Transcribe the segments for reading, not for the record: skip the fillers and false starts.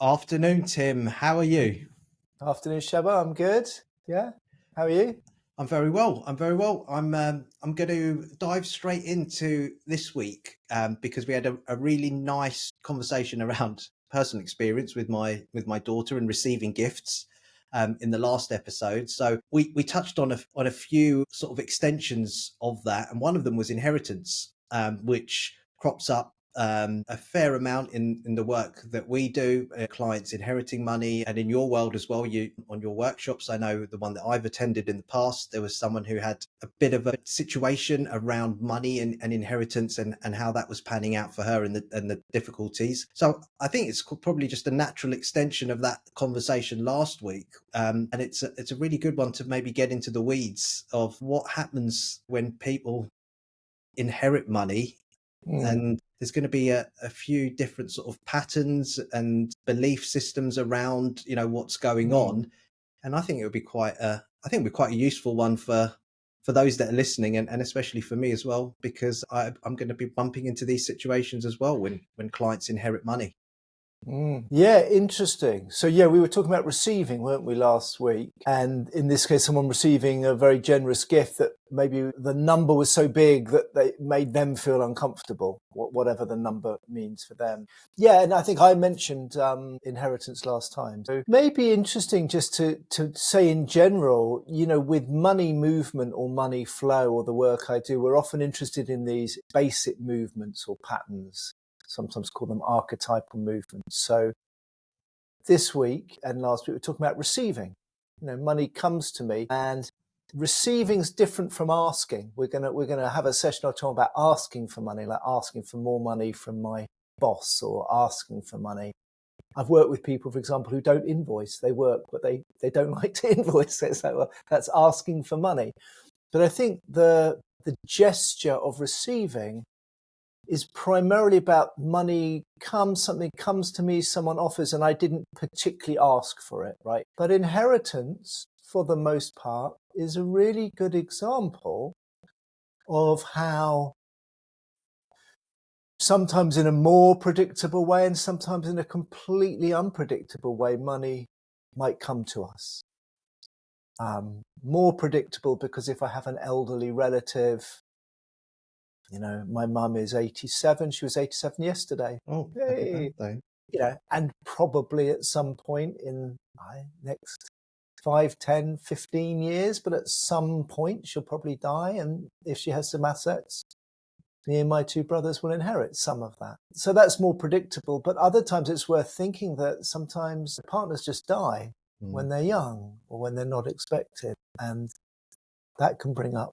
Afternoon, Tim. How are you? Afternoon, Shabbar. I'm good. Yeah. How are you? I'm very well. I'm going to dive straight into this week because we had a really nice conversation around personal experience with my daughter and receiving gifts in the last episode. So we touched on a few sort of extensions of that, and one of them was inheritance, which crops up a fair amount in the work that we do, clients inheriting money, and in your world as well. You on your workshops, I know the one that I've attended in the past, there was someone who had a bit of a situation around money and inheritance and how that was panning out for her and the difficulties. So I think it's probably just a natural extension of that conversation last week, and it's a really good one to maybe get into the weeds of what happens when people inherit money. And there's going to be a few different sort of patterns and belief systems around, what's going on. And I think it would be quite a useful one for those that are listening, and especially for me as well, because I'm going to be bumping into these situations as well when clients inherit money. Yeah, interesting. So yeah, we were talking about receiving, weren't we, last week? And in this case, someone receiving a very generous gift that maybe the number was so big that they made them feel uncomfortable, whatever the number means for them. Yeah, and I think I mentioned inheritance last time. So maybe interesting just to say in general, with money movement or money flow or the work I do, we're often interested in these basic movements or patterns. Sometimes call them archetypal movements. So this week and last week, we're talking about receiving. Money comes to me, and receiving's different from asking. We're gonna have a session or talk about asking for money, like asking for more money from my boss or asking for money. I've worked with people, for example, who don't invoice. They work, but they don't like to invoice. It's like, well, that's asking for money. But I think the gesture of receiving is primarily about something comes to me, someone offers, and I didn't particularly ask for it, right? But inheritance, for the most part, is a really good example of how sometimes in a more predictable way and sometimes in a completely unpredictable way, money might come to us. More predictable because if I have an elderly relative, my mum is 87. She was 87 yesterday. Oh, happy birthday. And probably at some point in next 5, 10, 15 years, but at some point she'll probably die. And if she has some assets, me and my 2 brothers will inherit some of that. So that's more predictable. But other times it's worth thinking that sometimes partners just die when they're young or when they're not expected. And that can bring up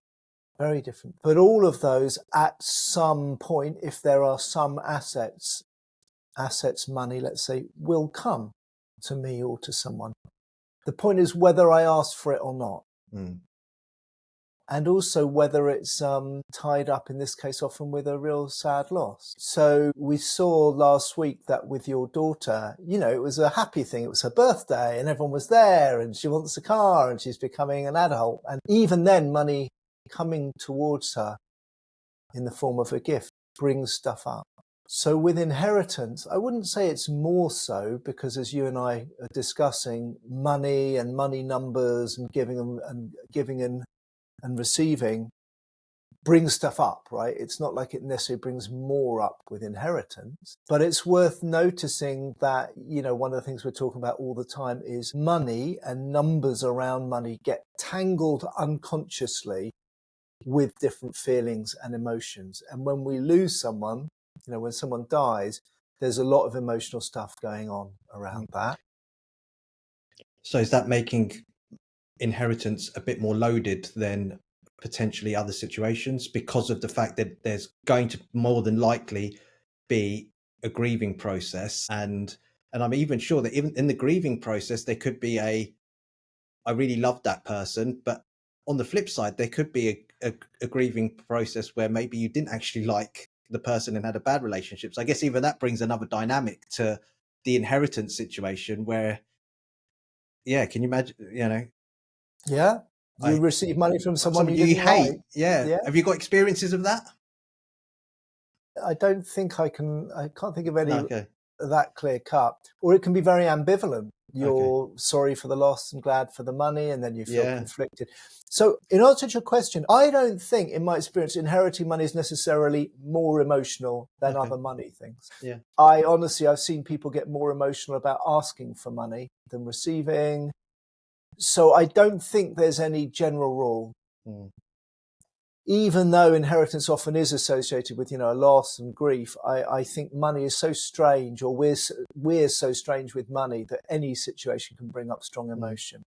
very different. But all of those at some point, if there are some assets, money, let's say, will come to me or to someone. The point is whether I ask for it or not. And also whether it's tied up, in this case, often with a real sad loss. So we saw last week that with your daughter, it was a happy thing. It was her birthday and everyone was there and she wants a car and she's becoming an adult. And even then, money coming towards her in the form of a gift brings stuff up. So with inheritance, I wouldn't say it's more so, because as you and I are discussing, money and money numbers and giving and receiving brings stuff up, right? It's not like it necessarily brings more up with inheritance, but it's worth noticing that, one of the things we're talking about all the time is money and numbers around money get tangled unconsciously with different feelings and emotions. And when we lose someone, when someone dies, there's a lot of emotional stuff going on around that. So is that making inheritance a bit more loaded than potentially other situations because of the fact that there's going to more than likely be a grieving process? And I'm even sure that even in the grieving process, there could be I really loved that person, but on the flip side, there could be a grieving process where maybe you didn't actually like the person and had a bad relationship. So I guess even that brings another dynamic to the inheritance situation where, can you imagine, Yeah. You receive money from someone you didn't hate. like. Yeah. Have you got experiences of that? I don't think I can't think of any that clear cut, or it can be very ambivalent. You're sorry for the loss and glad for the money, and then you feel conflicted. So in answer to your question, I don't think, in my experience, inheriting money is necessarily more emotional than other money things. Yeah. I've seen people get more emotional about asking for money than receiving. So I don't think there's any general rule. Even though inheritance often is associated with, a loss and grief, I think money is so strange, or we're so strange with money, that any situation can bring up strong emotion.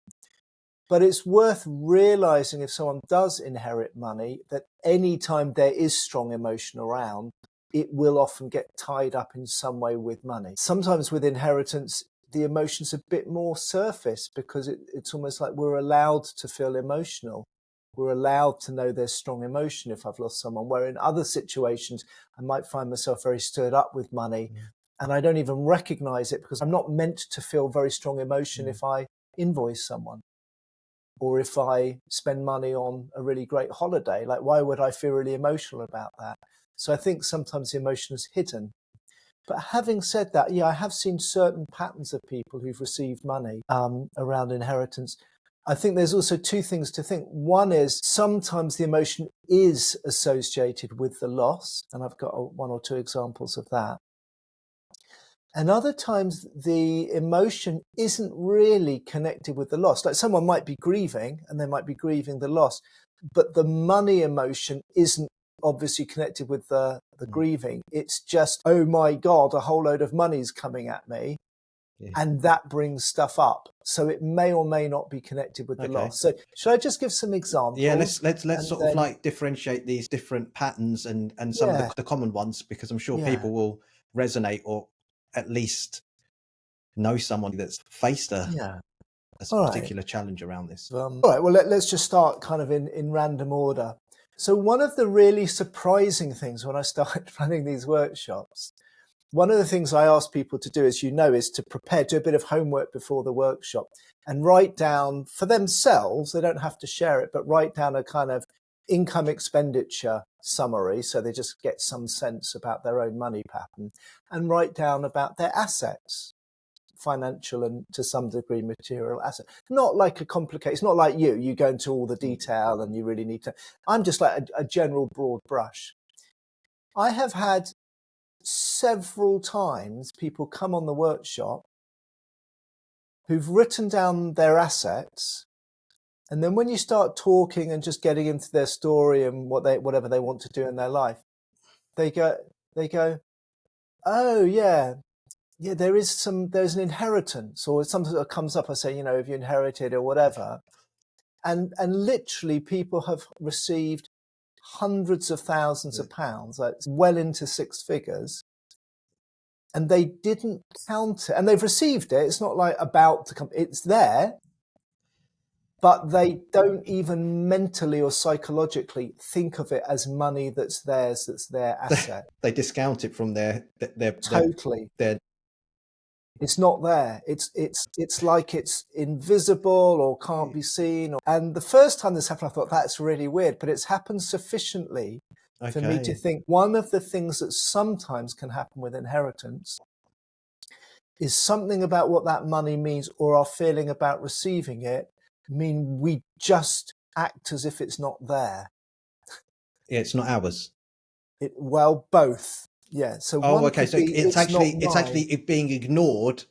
But it's worth realizing, if someone does inherit money, that any time there is strong emotion around, it will often get tied up in some way with money. Sometimes with inheritance, the emotion's a bit more surface, because it's almost like we're allowed to feel emotional. We're allowed to know there's strong emotion if I've lost someone, where in other situations, I might find myself very stirred up with money, and I don't even recognize it, because I'm not meant to feel very strong emotion if I invoice someone, or if I spend money on a really great holiday. Like, why would I feel really emotional about that? So I think sometimes the emotion is hidden. But having said that, I have seen certain patterns of people who've received money around inheritance. I think there's also two things to think. One is sometimes the emotion is associated with the loss, and I've got one or two examples of that. And other times the emotion isn't really connected with the loss. Like, someone might be grieving, and they might be grieving the loss, but the money emotion isn't obviously connected with the grieving. It's just, oh my God, a whole load of money's coming at me. And that brings stuff up. So it may or may not be connected with the loss. So should I just give some examples? Yeah, let's sort of like differentiate these different patterns and some of the common ones, because I'm sure people will resonate, or at least know someone that's faced a particular challenge around this. All right, well, let's just start kind of in random order. So one of the really surprising things when I started running these workshops, one of the things I ask people to do, as you know, is to do a bit of homework before the workshop and write down for themselves, they don't have to share it, but write down a kind of income expenditure summary, so they just get some sense about their own money pattern, and write down about their assets, financial and to some degree material asset. Not like it's not like you go into all the detail and you really need to. I'm just like a general broad brush. I have had several times people come on the workshop who've written down their assets, and then when you start talking and just getting into their story and whatever they want to do in their life, they go, oh yeah, there's an inheritance, or something that comes up. I say, if you inherited or whatever, and literally people have received hundreds of thousands of pounds, like well into six figures, and they didn't count it, and they've received it. It's not like about to come; it's there, but they don't even mentally or psychologically think of it as money that's theirs, that's their asset. They discount it from their totally. It's not there. It's like it's invisible or can't be seen. And the first time this happened, I thought, that's really weird, but it's happened sufficiently for me to think one of the things that sometimes can happen with inheritance is something about what that money means, or our feeling about receiving it, mean we just act as if it's not there. Yeah, it's not ours. Well, both. Yeah. So so it's actually it being ignored.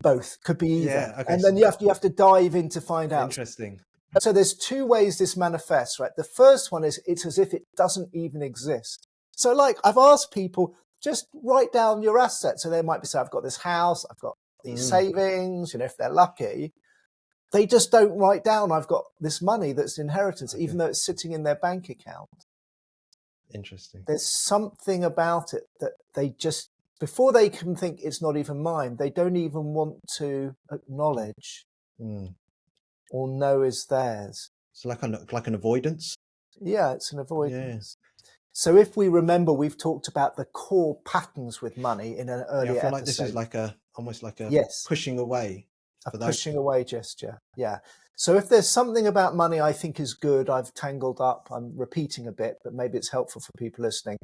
Both could be either. Yeah, okay. And then you have to dive in to find out. Interesting. So there's two ways this manifests, right? The first one is it's as if it doesn't even exist. So like I've asked people, just write down your assets. So they might be saying, I've got this house, I've got these savings, if they're lucky. They just don't write down, I've got this money that's inheritance, even though it's sitting in their bank account. Interesting. There's something about it that they just, before they can think it's not even mine, they don't even want to acknowledge or know is theirs. It's like an avoidance. Yeah, it's an avoidance. Yeah. So if we remember, we've talked about the core patterns with money in an earlier I feel episode. like this is almost like a pushing away. A pushing away gesture. Yeah. So if there's something about money I think is good, I've tangled up, I'm repeating a bit, but maybe it's helpful for people listening.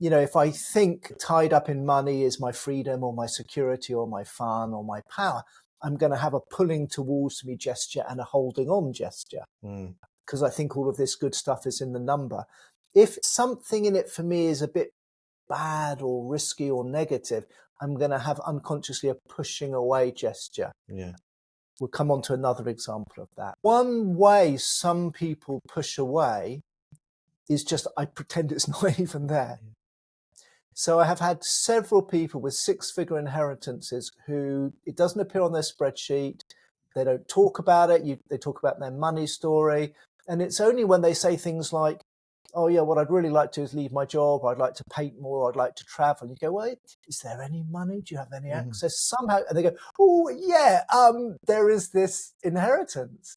If I think tied up in money is my freedom or my security or my fun or my power, I'm going to have a pulling towards me gesture and a holding on gesture, because I think all of this good stuff is in the number. If something in it for me is a bit bad or risky or negative, I'm going to have unconsciously a pushing away gesture. Yeah. We'll come on to another example of that. One way some people push away is just, I pretend it's not even there. So I have had several people with 6-figure inheritances who it doesn't appear on their spreadsheet. They don't talk about it. They talk about their money story. And it's only when they say things like, oh yeah, what I'd really like to is leave my job. Or I'd like to paint more. Or I'd like to travel. You go, well, is there any money? Do you have any access somehow? And they go, oh yeah, there is this inheritance.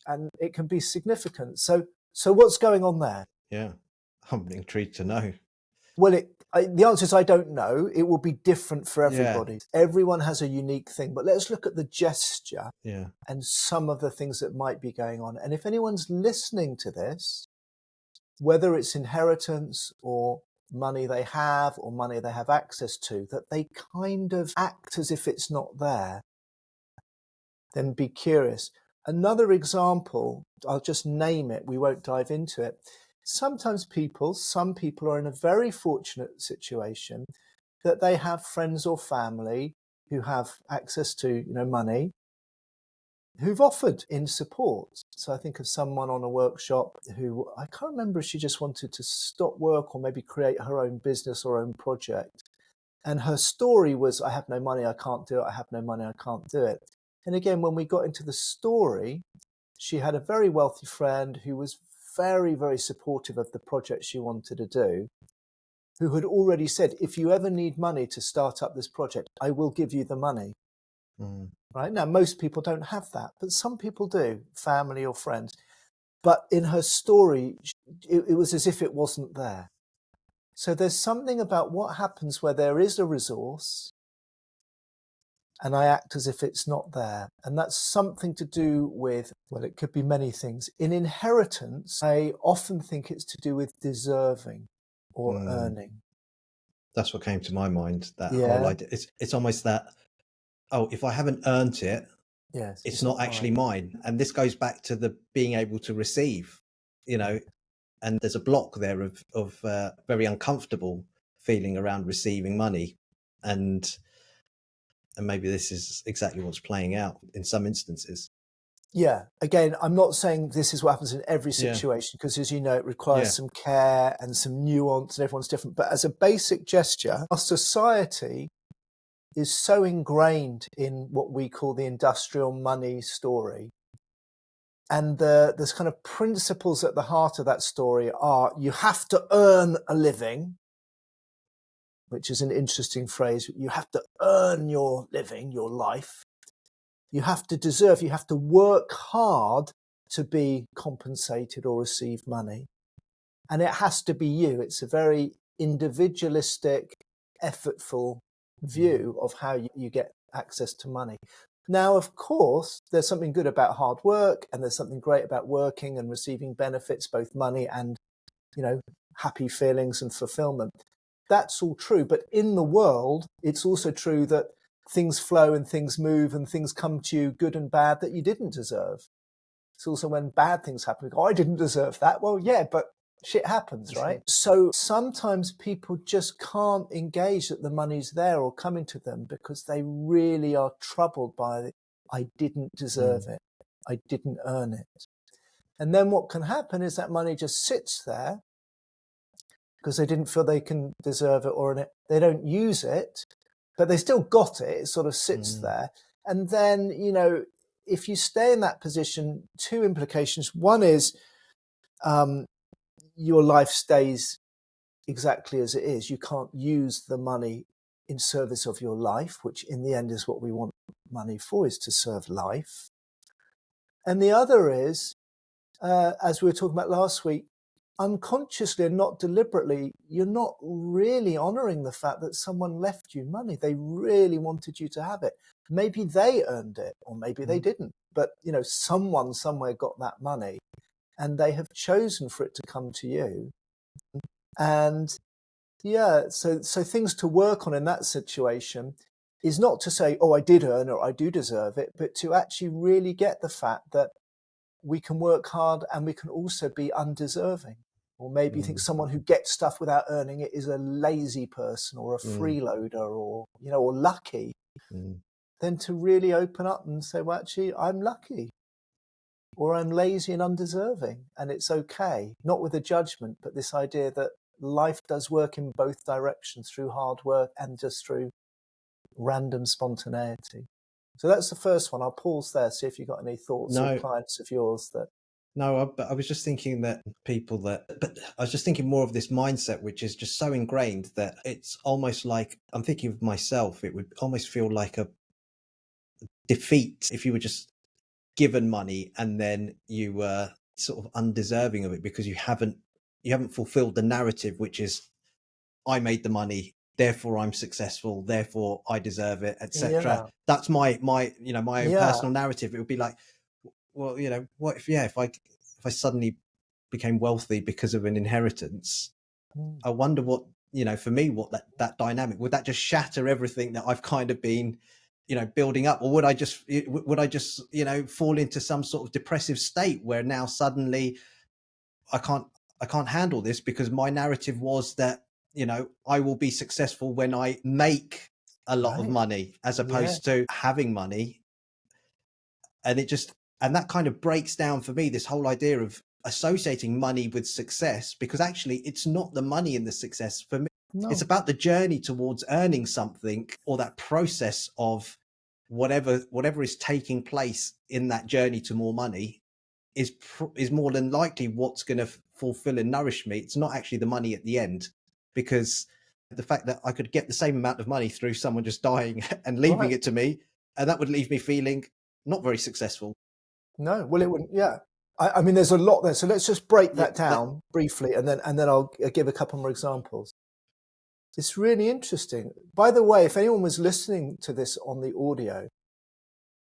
And it can be significant. So what's going on there? Yeah. I'm intrigued to know. Well, the answer is I don't know. It will be different for everybody. Yeah. Everyone has a unique thing. But let's look at the gesture Yeah. and some of the things that might be going on. And if anyone's listening to this, whether it's inheritance or money they have or money they have access to, that they kind of act as if it's not there, then be curious. Another example, I'll just name it, we won't dive into it. Sometimes some people are in a very fortunate situation that they have friends or family who have access to, money, who've offered in support. So I think of someone on a workshop who, I can't remember if she just wanted to stop work or maybe create her own business or own project. And her story was, I have no money, I can't do it. I have no money, I can't do it. And again, when we got into the story, she had a very wealthy friend who was very, very supportive of the project she wanted to do, who had already said, if you ever need money to start up this project, I will give you the money. Right? Now, most people don't have that, but some people do, family or friends. But in her story, it was as if it wasn't there. So there's something about what happens where there is a resource and I act as if it's not there. And that's something to do with, well, it could be many things. In inheritance, I often think it's to do with deserving or earning. That's what came to my mind, that Yeah. whole idea. It's almost that, if I haven't earned it, yes, it's not actually mine. And this goes back to the being able to receive, and there's a block there of very uncomfortable feeling around receiving money. And maybe this is exactly what's playing out in some instances. Yeah. Again, I'm not saying this is what happens in every situation, because as you know, it requires some care and some nuance and everyone's different. But as a basic gesture, our society is so ingrained in what we call the industrial money story. And there's kind of principles at the heart of that story are, you have to earn a living, which is an interesting phrase. You have to earn your living, your life. You have to deserve, you have to work hard to be compensated or receive money. And it has to be you. It's a very individualistic, effortful view of how you get access to money. Now, of course, there's something good about hard work, and there's something great about working and receiving benefits, both money and, happy feelings and fulfillment. That's all true. But in the world, it's also true that things flow and things move and things come to you, good and bad, that you didn't deserve. It's also when bad things happen, I didn't deserve that. Well, yeah, but shit happens, right? So sometimes people just can't engage that the money's there or coming to them because they really are troubled by I didn't deserve it. I didn't earn it. And then what can happen is that money just sits there because they didn't feel they can deserve it or earn it. They don't use it, but they still got it. It sort of sits there. And then, if you stay in that position, two implications. One is your life stays exactly as it is. You can't use the money in service of your life, which in the end is what we want money for, is to serve life. And the other is, as we were talking about last week, unconsciously and not deliberately, you're not really honoring the fact that someone left you money. They really wanted you to have it. Maybe they earned it, or maybe they didn't. But, someone somewhere got that money, and they have chosen for it to come to you. And Yeah, so things to work on in that situation is not to say, oh, I did earn or I do deserve it, but to actually really get the fact that we can work hard and we can also be undeserving. Or maybe you think Mm, someone who gets stuff without earning it is a lazy person or a mm, freeloader or, or lucky. mm. Then to really open up and say, well, actually, I'm lucky or I'm lazy and undeserving. And it's okay, not with a judgment, but this idea that life does work in both directions through hard work and just through random spontaneity. So that's the first one. I'll pause there, see if you've got any thoughts or No, clients of yours that. no, but I was just thinking that but I was just thinking more of this mindset, which is just so ingrained that it's almost like, I'm thinking of myself, it would almost feel like a defeat if you were just given money and then you were sort of undeserving of it because you haven't fulfilled the narrative, which is I made the money, therefore I'm successful, therefore I deserve it, etc. Yeah, That's my own yeah, personal narrative. It would be like, well, what if, if I suddenly became wealthy because of an inheritance? mm, I wonder what, for me, what that dynamic, would that just shatter everything that I've kind of been, building up? Or would I just fall into some sort of depressive state where now suddenly I can't I can't handle this because my narrative was that, I will be successful when I make a lot of right. money as Yeah, opposed to having money. And that kind of breaks down for me this whole idea of associating money with success, because actually it's not the money in the success for me. It's no, about the journey towards earning something, or that process of whatever is taking place in that journey to more money is more than likely what's going to fulfill and nourish me. It's not actually the money at the end, because the fact that I could get the same amount of money through someone just dying and leaving right. it to me, and that would leave me feeling not very successful. No, well, it wouldn't. Yeah, I mean, there's a lot there. So let's just break Yeah, that down briefly, and then I'll give a couple more examples. It's really interesting. By the way, if anyone was listening to this on the audio,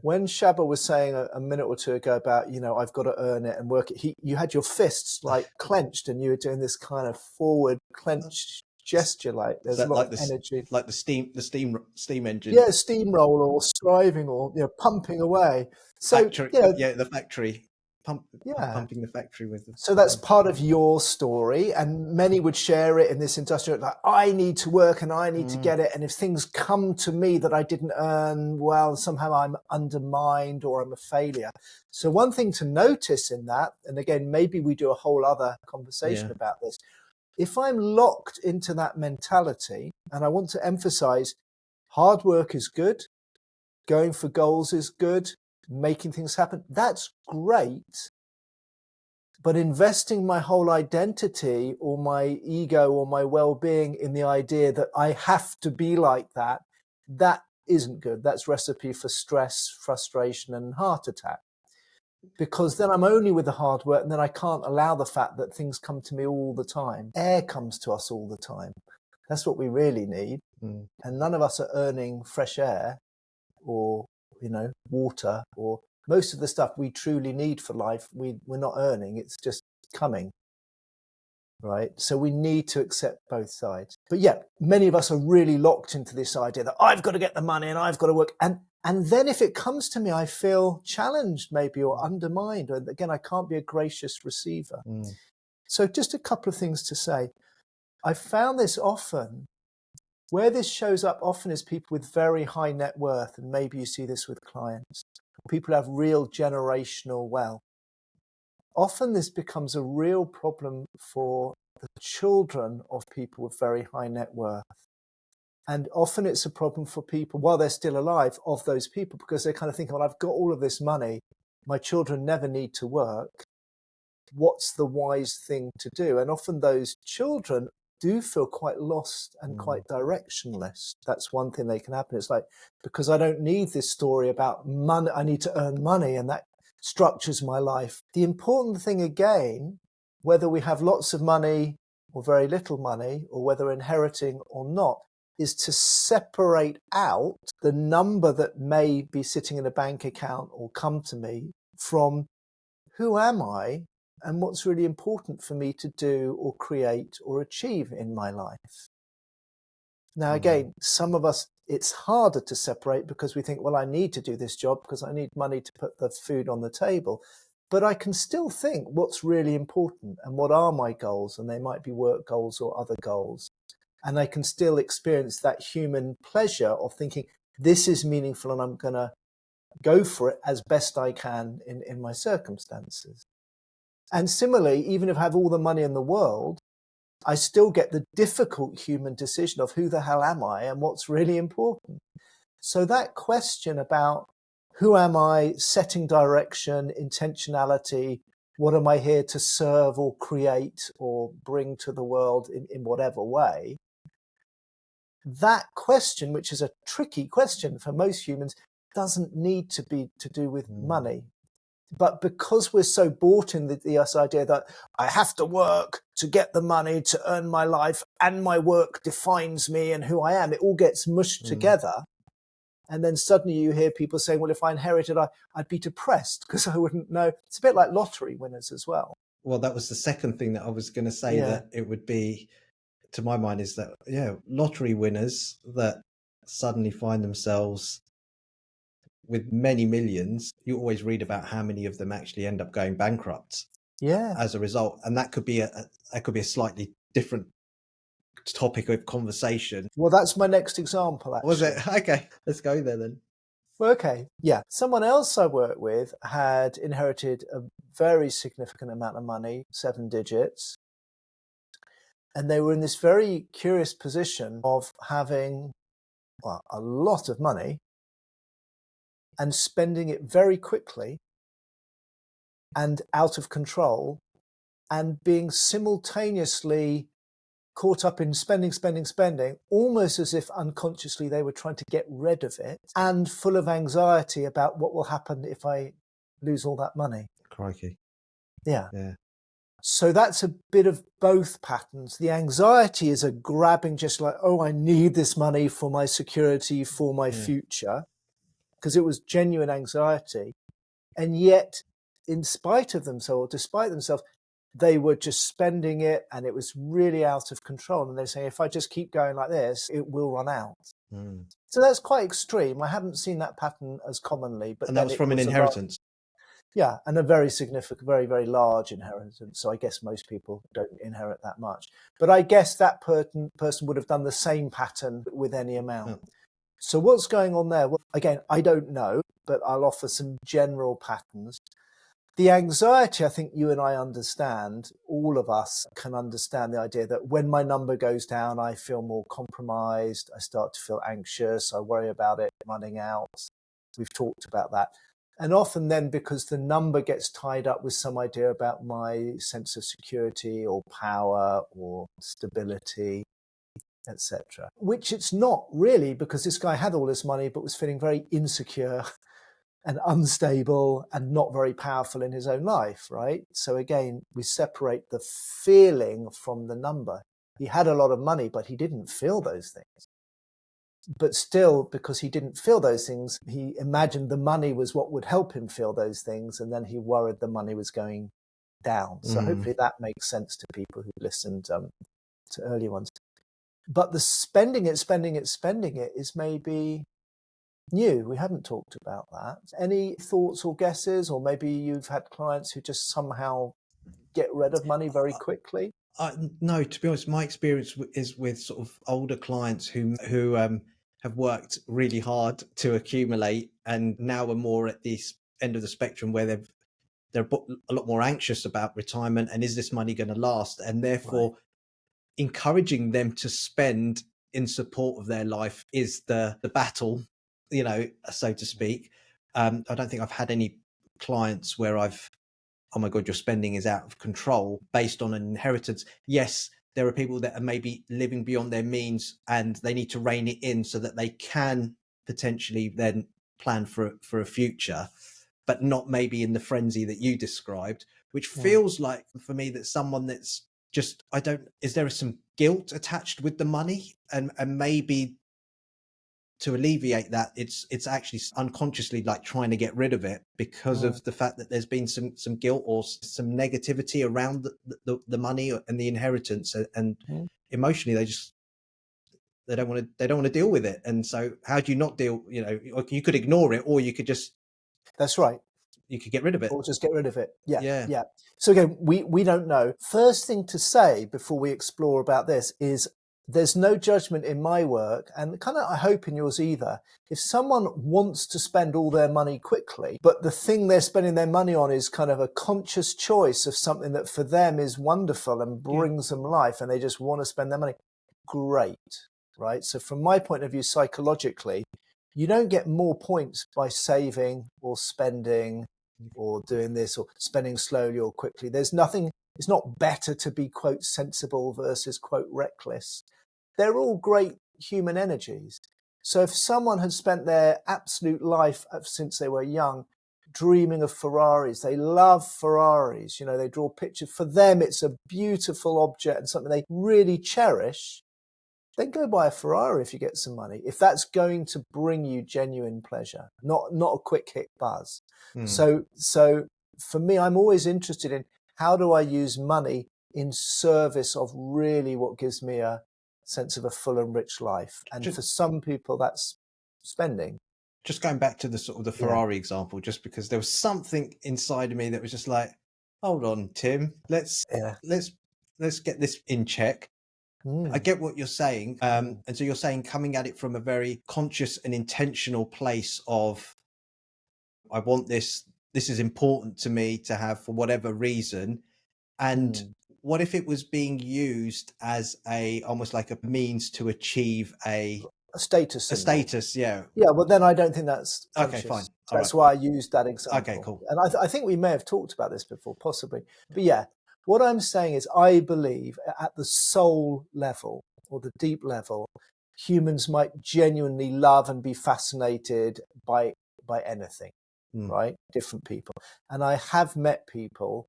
when Shabba was saying a minute or two ago about, I've got to earn it and work it, you had your fists like clenched and you were doing this kind of forward clenched gesture, like there's a that lot like of this, energy. like the steam engine Yeah, steamroller or striving or, pumping away. So, factory. Yeah, the factory yeah. pumping the factory with So that's the part of your story, and many would share it in this industrial, like, I need to work and I need to mm, get it. And if things come to me that I didn't earn, well, somehow I'm undermined or I'm a failure. So one thing to notice in that, and again, maybe we do a whole other yeah, conversation about this. If I'm locked into that mentality, and I want to emphasize hard work is good, going for goals is good, making things happen, that's great. But investing my whole identity or my ego or my well-being in the idea that I have to be like that, that isn't good. That's recipe for stress, frustration, and heart attack. Because then I'm only with the hard work, and then I can't allow the fact that things come to me all the time. Air comes to us all the time. That's what we really need. mm, And none of us are earning fresh air or, water, or most of the stuff we truly need for life. We're not earning. It's just coming. Right. So we need to accept both sides. But yeah, many of us are really locked into this idea that I've got to get the money and I've got to work. And then if it comes to me, I feel challenged maybe or undermined. And again, I can't be a gracious receiver. mm, So just a couple of things to say. I found this often, where this shows up often is people with very high net worth. And maybe you see this with clients. People have real generational wealth. Often this becomes a real problem for the children of people with very high net worth. And often it's a problem for people while they're still alive of those people, because they're kind of thinking, well, I've got all of this money. My children never need to work. What's the wise thing to do? And often those children do feel quite lost and mm, quite directionless. That's one thing that can happen. It's like, because I don't need this story about money, I need to earn money, and that structures my life. The important thing again, whether we have lots of money or very little money, or whether inheriting or not, is to separate out the number that may be sitting in a bank account or come to me from who am I and what's really important for me to do or create or achieve in my life. Now, again, some of us, it's harder to separate because we think, well, I need to do this job because I need money to put the food on the table. But I can still think what's really important and what are my goals, and they might be work goals or other goals. And I can still experience that human pleasure of thinking, this is meaningful and I'm going to go for it as best I can in my circumstances. And similarly, even if I have all the money in the world, I still get the difficult human decision of who the hell am I and what's really important. So that question about who am I, setting direction, intentionality, what am I here to serve or create or bring to the world in whatever way, that question, which is a tricky question for most humans, doesn't need to be to do with money. But because we're so bought in this idea that I have to work to get the money to earn my life and my work defines me and who I am, it all gets mushed together. And then suddenly you hear people saying, well, if I inherited, I'd be depressed because I wouldn't know. It's a bit like lottery winners as well. Well, that was the second thing that I was going to say, that it would be, to my mind, is that, lottery winners that suddenly find themselves with many millions, you always read about how many of them actually end up going bankrupt as a result. And that could be a slightly different topic of conversation. Well, that's my next example, actually. Was it? Okay, let's go there then. Okay, yeah. Someone else I worked with had inherited a very significant amount of money, 7 digits. And they were in this very curious position of having a lot of money and spending it very quickly and out of control, and being simultaneously caught up in spending, almost as if unconsciously they were trying to get rid of it, and full of anxiety about what will happen if I lose all that money. Crikey. Yeah. Yeah. So that's a bit of both patterns. The anxiety is a grabbing, just like, oh, I need this money for my security, for my future, because it was genuine anxiety. And yet, in spite of themselves, despite themselves, they were just spending it and it was really out of control. And they're saying, if I just keep going like this, it will run out. So that's quite extreme. I haven't seen that pattern as commonly. But and that was from an inheritance. Yeah, and a very significant, very, very large inheritance. So I guess most people don't inherit that much. But I guess that person would have done the same pattern with any amount. Oh. So what's going on there? Well, again, I don't know, but I'll offer some general patterns. The anxiety, I think you and I understand, all of us can understand the idea that when my number goes down, I feel more compromised. I start to feel anxious. I worry about it running out. We've talked about that. And often then, because the number gets tied up with some idea about my sense of security or power or stability, etc., which it's not really, because this guy had all this money but was feeling very insecure and unstable and not very powerful in his own life, right? So again, we separate the feeling from the number. He had a lot of money, but he didn't feel those things. But still, because he didn't feel those things, he imagined the money was what would help him feel those things, and then he worried the money was going down. So hopefully that makes sense to people who listened to early ones. But the spending it is maybe new. We haven't talked about that. Any thoughts or guesses? Or maybe you've had clients who just somehow get rid of money very quickly? No, to be honest, my experience is with sort of older clients who have worked really hard to accumulate, and now are more at this end of the spectrum where they're a lot more anxious about retirement and is this money going to last, and therefore encouraging them to spend in support of their life is the battle, so to speak. I don't think I've had any clients where oh my God, your spending is out of control based on an inheritance. Yes, there are people that are maybe living beyond their means and they need to rein it in so that they can potentially then plan for a future, but not maybe in the frenzy that you described, which feels like for me that someone that's just, is there some guilt attached with the money? And maybe to alleviate that, it's actually unconsciously like trying to get rid of it because of the fact that there's been some guilt or some negativity around the money and the inheritance, and emotionally they don't want to deal with it. And so how do you not deal? You could ignore it, or you could just That's right. you could get rid of it. Or just get rid of it. Yeah, Yeah. yeah. So again, we don't know. First thing to say before we explore about this is there's no judgment in my work, and kind of I hope in yours either. If someone wants to spend all their money quickly, but the thing they're spending their money on is kind of a conscious choice of something that for them is wonderful and brings them life, and they just want to spend their money, great, right? So from my point of view, psychologically, you don't get more points by saving or spending or doing this or spending slowly or quickly. There's nothing, it's not better to be, quote, sensible versus, quote, reckless. They're all great human energies. So if someone has spent their absolute life since they were young dreaming of Ferraris, they love Ferraris, they draw pictures. For them, it's a beautiful object and something they really cherish. Then go buy a Ferrari if you get some money, if that's going to bring you genuine pleasure, not a quick hit buzz. So for me, I'm always interested in how do I use money in service of really what gives me a sense of a full and rich life. And for some people, that's spending. Just going back to the sort of the Ferrari example, just because there was something inside of me that was just like, hold on, Tim, let's get this in check. I get what you're saying. And so you're saying coming at it from a very conscious and intentional place of, I want this is important to me to have for whatever reason. And what if it was being used as almost like a means to achieve a status symbol. A status, yeah. Yeah, well then I don't think that's conscious. Okay, fine. That's why I used that example. Okay, cool. And I think we may have talked about this before, possibly. But yeah, what I'm saying is I believe at the soul level or the deep level, humans might genuinely love and be fascinated by anything, right? Different people. And I have met people,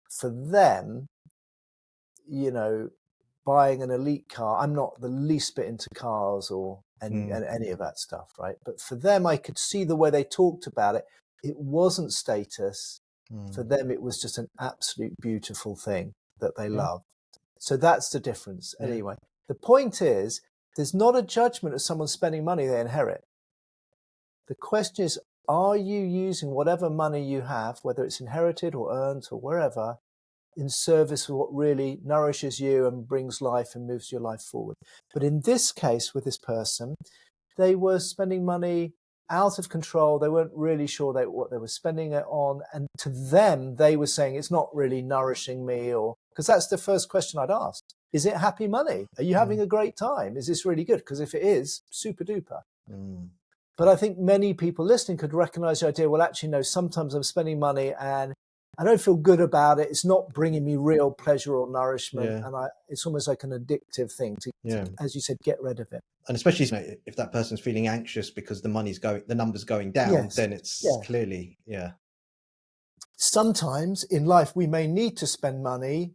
for them, buying an elite car, I'm not the least bit into cars or any of that stuff, right? But for them, I could see the way they talked about it. It wasn't status. For them, it was just an absolute beautiful thing that they loved. So that's the difference. Anyway, the point is, there's not a judgment of someone spending money they inherit. The question is, are you using whatever money you have, whether it's inherited or earned or wherever, in service of what really nourishes you and brings life and moves your life forward? But in this case, with this person, they were spending money out of control. They weren't really sure what they were spending it on. And to them, they were saying, it's not really nourishing me, because that's the first question I'd ask. Is it happy money? Are you having a great time? Is this really good? Because if it is, super duper. But I think many people listening could recognize the idea, well, actually, no, sometimes I'm spending money and I don't feel good about it. It's not bringing me real pleasure or nourishment. And it's almost like an addictive thing to, as you said, get rid of it. And especially if that person's feeling anxious because the number's going down, then it's clearly, Sometimes in life, we may need to spend money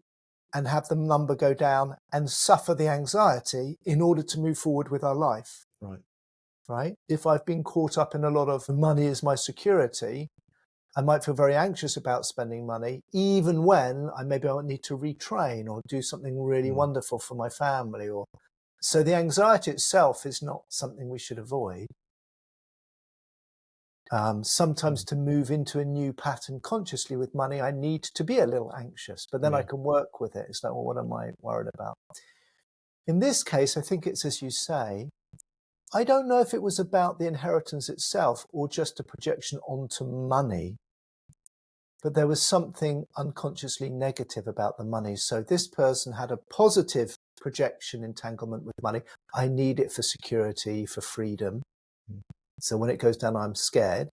and have the number go down and suffer the anxiety in order to move forward with our life. Right? If I've been caught up in a lot of money as my security, I might feel very anxious about spending money, even when I need to retrain or do something really wonderful for my family. So the anxiety itself is not something we should avoid. Sometimes to move into a new pattern consciously with money, I need to be a little anxious, but then I can work with it. It's like, well, what am I worried about? In this case, I think it's as you say. I don't know if it was about the inheritance itself or just a projection onto money, but there was something unconsciously negative about the money. So this person had a positive projection entanglement with money. I need it for security, for freedom. So when it goes down, I'm scared.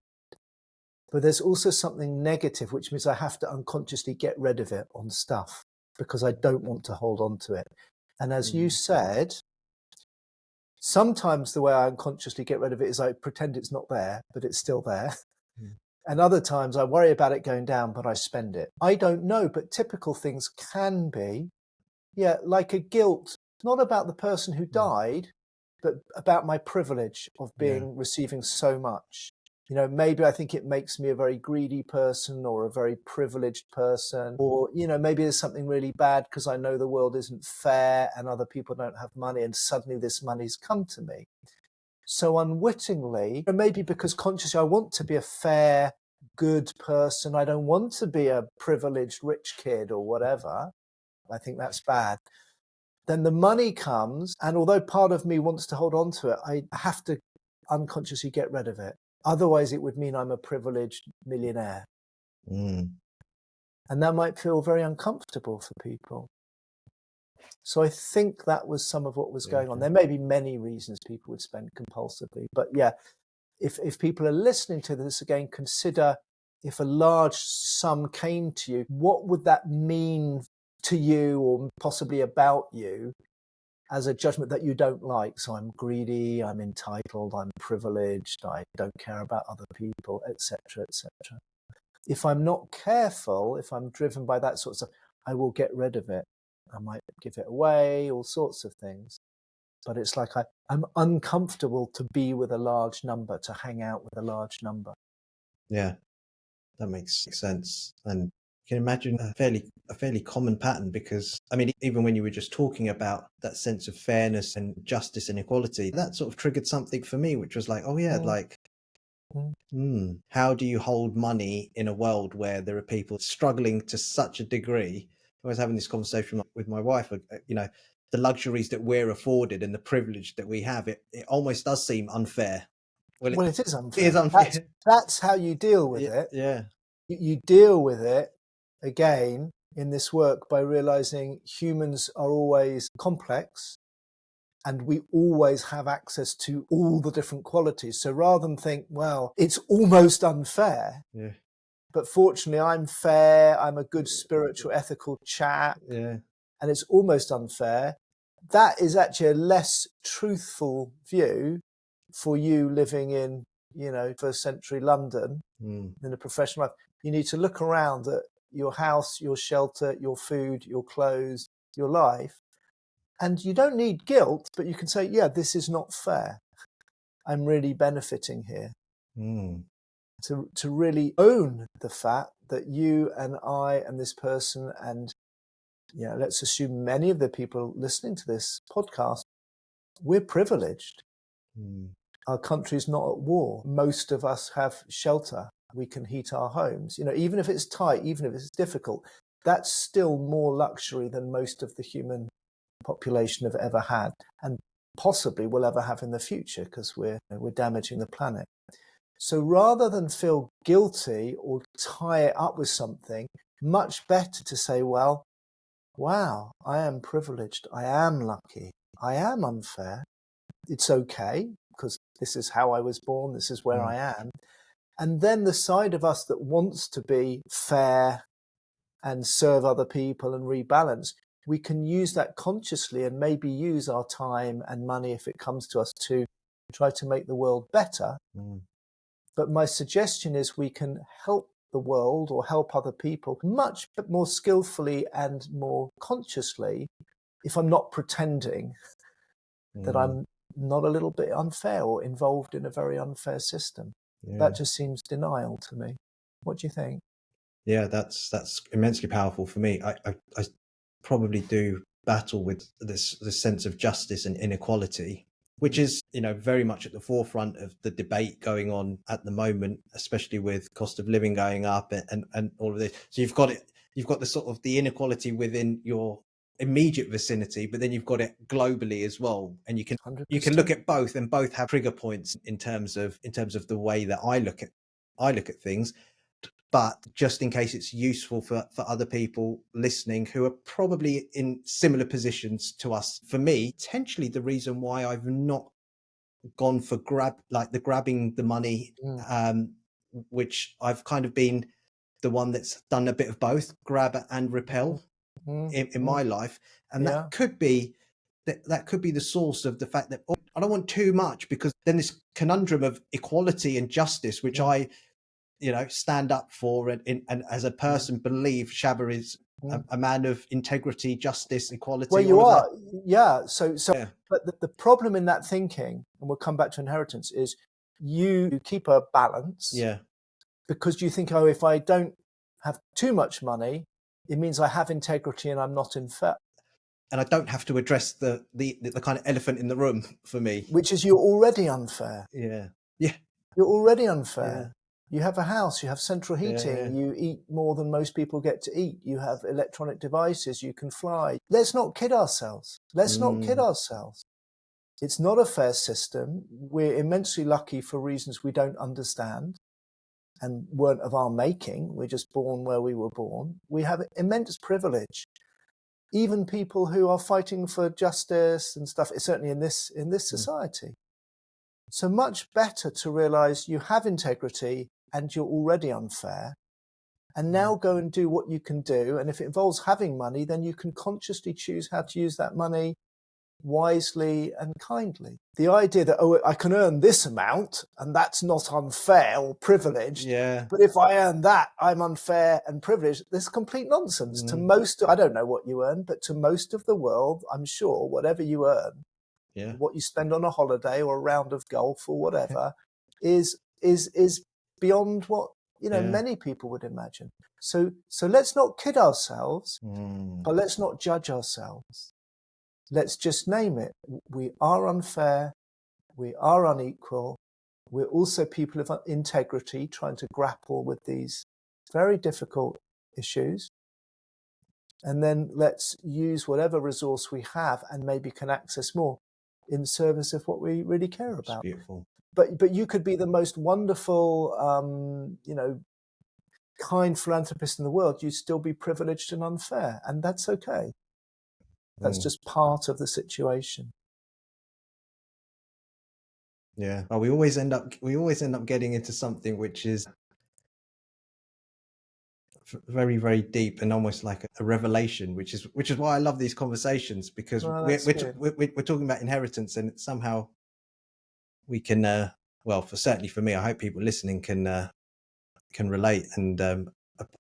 But there's also something negative, which means I have to unconsciously get rid of it on stuff because I don't want to hold on to it. And as you said, sometimes the way I unconsciously get rid of it is I pretend it's not there, but it's still there. And other times I worry about it going down, but I spend it. I don't know, but typical things can be, like a guilt, not about the person who died, but about my privilege of receiving so much. You know, maybe I think it makes me a very greedy person or a very privileged person, or, you know, maybe there's something really bad because I know the world isn't fair and other people don't have money and suddenly this money's come to me. So unwittingly, or maybe because consciously I want to be a fair, good person. I don't want to be a privileged rich kid or whatever. I think that's bad. Then the money comes, and although part of me wants to hold on to it, I have to unconsciously get rid of it. Otherwise, it would mean I'm a privileged millionaire. Mm. And that might feel very uncomfortable for people. So I think that was some of what was going on. There may be many reasons people would spend compulsively. But yeah, if people are listening to this again, consider if a large sum came to you, what would that mean to you or possibly about you as a judgment that you don't like? So I'm greedy, I'm entitled, I'm privileged, I don't care about other people, etc., etc. If I'm not careful, if I'm driven by that sort of stuff, I will get rid of it. I might give it away, all sorts of things. But it's like I'm uncomfortable to be with a large number, to hang out with a large number. Yeah, that makes sense. And you can imagine a fairly common pattern, because I mean, even when you were just talking about that sense of fairness and justice and equality, that sort of triggered something for me, which was like, oh yeah, like, how do you hold money in a world where there are people struggling to such a degree? I was having this conversation with my wife, you know, the luxuries that we're afforded and the privilege that we have, it almost does seem unfair. Well, Well, it is it is unfair. unfair. That's how you deal with Yeah, it. yeah, You deal with it, again, in this work by realizing humans are always complex and we always have access to all the different qualities. So rather than think, well, it's almost unfair, yeah, but fortunately I'm fair, I'm a good spiritual, ethical chap, yeah, and it's almost unfair, that is actually a less truthful view for you living in, you know, first century London in a professional life. You need to look around at your house, your shelter, your food, your clothes, your life. And you don't need guilt, but you can say, yeah, this is not fair. I'm really benefiting here. To really own the fact that you and I and this person and, you know, let's assume many of the people listening to this podcast, we're privileged. Our country's not at war. Most of us have shelter. We can heat our homes. You know, even if it's tight, even if it's difficult, that's still more luxury than most of the human population have ever had, and possibly will ever have in the future, because we're damaging the planet. So rather than feel guilty or tie it up with something, much better to say, well, wow, I am privileged. I am lucky. I am unfair. It's okay, because this is how I was born. This is where I am. And then the side of us that wants to be fair and serve other people and rebalance, we can use that consciously and maybe use our time and money, if it comes to us, to try to make the world better. But my suggestion is we can help the world or help other people much more skillfully and more consciously if I'm not pretending that I'm not a little bit unfair or involved in a very unfair system. That just seems denial to me. What do you think? Yeah, that's immensely powerful for me. I probably do battle with this sense of justice and inequality, which is, you know, very much at the forefront of the debate going on at the moment, especially with cost of living going up and all of this. So you've got the sort of the inequality within your immediate vicinity, but then you've got it globally as well, and you can 100%. look at both, and both have trigger points in terms of the way that I look at things. But just in case it's useful for other people listening who are probably in similar positions to us, for me, potentially the reason why I've not gone for grabbing the money, which I've kind of been the one that's done a bit of both, grab and repel in my life. And that could be the source of the fact that, oh, I don't want too much, because then this conundrum of equality and justice, which I, you know, stand up for and as a person believe Shabbar is a man of integrity, justice, equality. Well, you are. Yeah. So, but the problem in that thinking, and we'll come back to inheritance, is you keep a balance. Yeah. Because you think, oh, if I don't have too much money, it means I have integrity and I'm not unfair. And I don't have to address the kind of elephant in the room for me. Which is you're already unfair. Yeah. Yeah. You're already unfair. Yeah. You have a house, you have central heating, you eat more than most people get to eat, you have electronic devices, you can fly. Let's not kid ourselves. Let's not kid ourselves. It's not a fair system. We're immensely lucky for reasons we don't understand and weren't of our making. We're just born where we were born. We have immense privilege. Even people who are fighting for justice and stuff, certainly in this society. So much better to realize you have integrity and you're already unfair. And now go and do what you can do. And if it involves having money, then you can consciously choose how to use that money wisely and kindly. The idea that, oh, I can earn this amount and that's not unfair or privileged. Yeah. But if I earn that, I'm unfair and privileged. This is complete nonsense. To most, I don't know what you earn, but to most of the world, I'm sure whatever you earn, what you spend on a holiday or a round of golf or whatever is beyond what many people would imagine. So let's not kid ourselves, but let's not judge ourselves. Let's just name it. We are unfair. We are unequal. We're also people of integrity trying to grapple with these very difficult issues. And then let's use whatever resource we have and maybe can access more in service of what we really care about. That's beautiful. But you could be the most wonderful, kind philanthropist in the world. You'd still be privileged and unfair, and that's okay. That's just part of the situation. Yeah. Well, we always end up getting into something which is very, very deep and almost like a revelation, which is why I love these conversations, because we're talking about inheritance, and somehow we can certainly for me, I hope people listening can relate and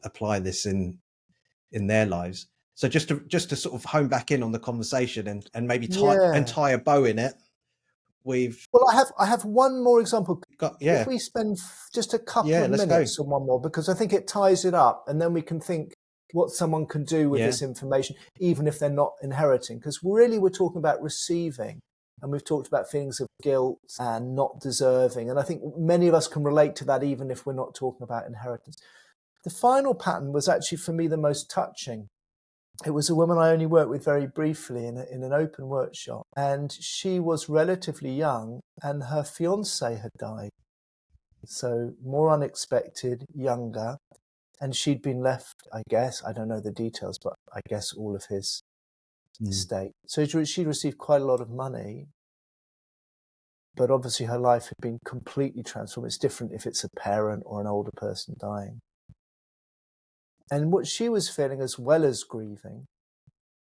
apply this in their lives. So just to sort of hone back in on the conversation and maybe tie a bow in it. I have one more example. If we spend just a couple of minutes on one more, because I think it ties it up, and then we can think what someone can do with this information, even if they're not inheriting. Because really we're talking about receiving, and we've talked about feelings of guilt and not deserving. And I think many of us can relate to that, even if we're not talking about inheritance. The final pattern was actually, for me, the most touching. It was a woman I only worked with very briefly in an open workshop, and she was relatively young, and her fiancé had died. So more unexpected, younger, and she'd been left, I guess, I don't know the details, but I guess all of his estate. So she received quite a lot of money, but obviously her life had been completely transformed. It's different if it's a parent or an older person dying. And what she was feeling, as well as grieving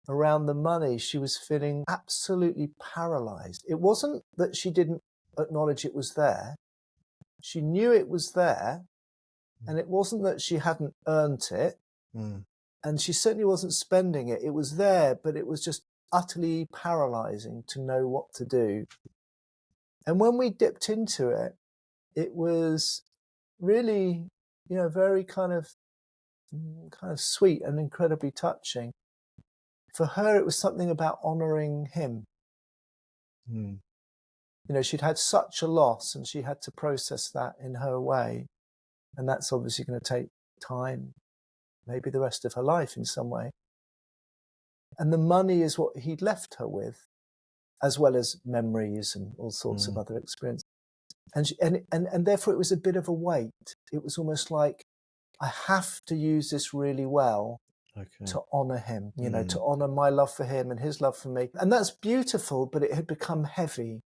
around the money, she was feeling absolutely paralyzed. It wasn't that she didn't acknowledge it was there. She knew it was there, and it wasn't that she hadn't earned it, and she certainly wasn't spending it. It was there, but it was just utterly paralyzing to know what to do. And when we dipped into it, it was really, very kind of sweet and incredibly touching. For her, it was something about honoring him. She'd had such a loss, and she had to process that in her way. And that's obviously going to take time, maybe the rest of her life in some way. And the money is what he'd left her with, as well as memories and all sorts of other experiences. And therefore it was a bit of a weight. It was almost like, I have to use this really well to honor him, to honor my love for him and his love for me. And that's beautiful, but it had become heavy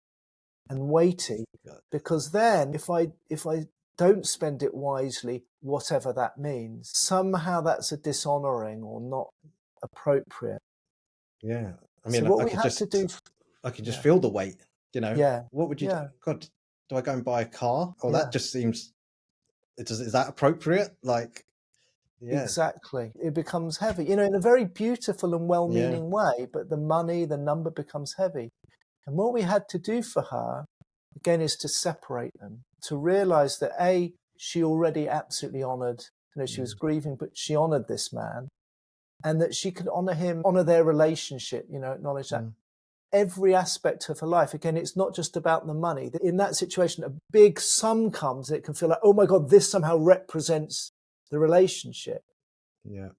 and weighty, because then if I don't spend it wisely, whatever that means, somehow that's a dishonoring or not appropriate. Yeah. I mean, so what we had to do, I could just feel the weight, Yeah. What would you do? God, do I go and buy a car? Or that just seems, is that appropriate? Exactly. It becomes heavy, in a very beautiful and well-meaning way, but the number becomes heavy. And what we had to do for her, again, is to separate them. to realize that she already absolutely honored, she was grieving, but she honored this man, and that she could honor him, honor their relationship, acknowledge that every aspect of her life. Again, it's not just about the money. In that situation, a big sum comes, and it can feel like, oh my God, this somehow represents the relationship. Yeah.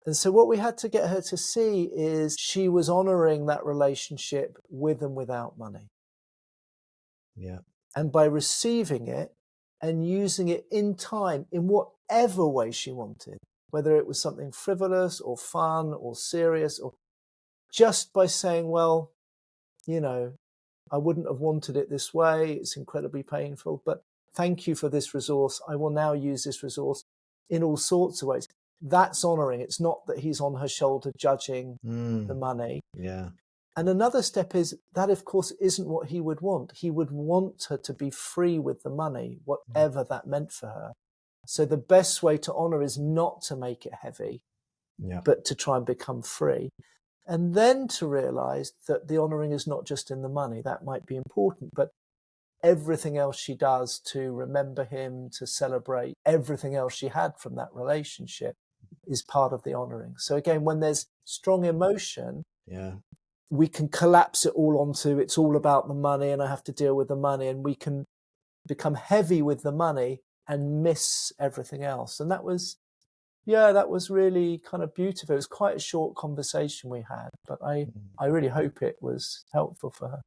And so what we had to get her to see is she was honoring that relationship with and without money. Yeah. And by receiving it and using it in time, in whatever way she wanted, whether it was something frivolous or fun or serious, or just by saying, well, I wouldn't have wanted it this way. It's incredibly painful, but thank you for this resource. I will now use this resource in all sorts of ways. That's honoring. It's not that he's on her shoulder judging the money. Yeah. And another step is that, of course, isn't what he would want. He would want her to be free with the money, whatever that meant for her. So the best way to honor is not to make it heavy, but to try and become free. And then to realize that the honoring is not just in the money. That might be important, but everything else she does to remember him, to celebrate everything else she had from that relationship is part of the honoring. So again, when there's strong emotion, we can collapse it all onto it's all about the money and I have to deal with the money, and we can become heavy with the money and miss everything else. And that was really kind of beautiful. It was quite a short conversation we had, but I really hope it was helpful for her.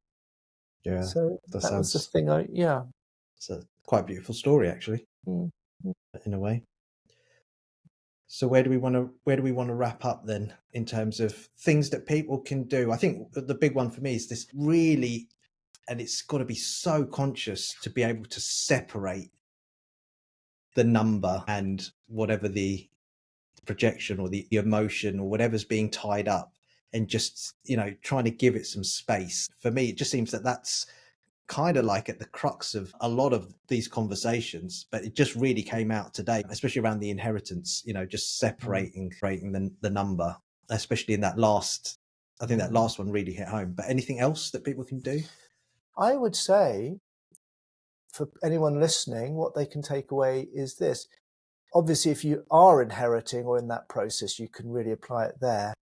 Yeah. So that was the thing. It's a quite beautiful story, actually, in a way. So where do we want to wrap up then, in terms of things that people can do? I think the big one for me is this really, and it's got to be so conscious to be able to separate the number and whatever the projection or the emotion or whatever's being tied up, and just, trying to give it some space. For me, it just seems that that's kind of like at the crux of a lot of these conversations, but it just really came out today, especially around the inheritance, just separating the number, especially in that last, I think that last one really hit home. But anything else that people can do? I would say for anyone listening, what they can take away is this. Obviously, if you are inheriting or in that process, you can really apply it there.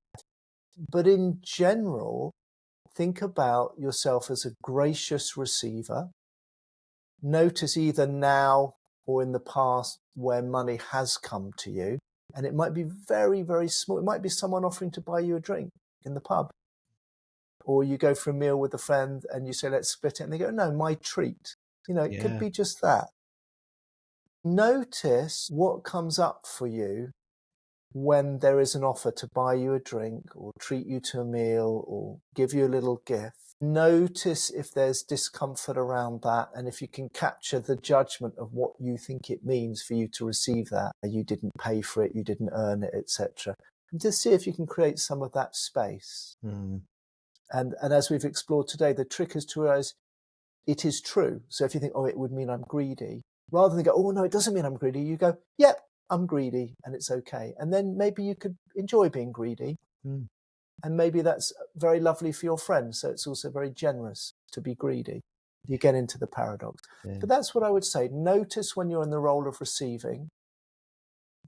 But in general, think about yourself as a gracious receiver. Notice either now or in the past where money has come to you. And it might be very, very small. It might be someone offering to buy you a drink in the pub. Or you go for a meal with a friend and you say, let's split it. And they go, no, my treat. It could be just that. Notice what comes up for you when there is an offer to buy you a drink or treat you to a meal or give you a little gift. Notice if there's discomfort around that, and if you can capture the judgment of what you think it means for you to receive that. You didn't pay for it, you didn't earn it, etc. And just see if you can create some of that space. And as we've explored today, the trick is to realize it is true. So if you think, oh, it would mean I'm greedy, rather than go, oh no, it doesn't mean I'm greedy, you go, yep, I'm greedy and it's okay. And then maybe you could enjoy being greedy. And maybe that's very lovely for your friends. So it's also very generous to be greedy. You get into the paradox. But that's what I would say. Notice when you're in the role of receiving,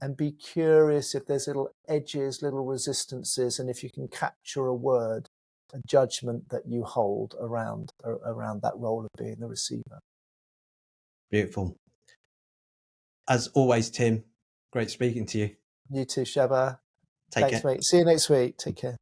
and be curious if there's little edges, little resistances, and if you can capture a word, a judgment that you hold around that role of being the receiver. Beautiful. As always, Tim, great speaking to you. You too, Shabbar. Thanks, care. Mate. See you next week. Take care.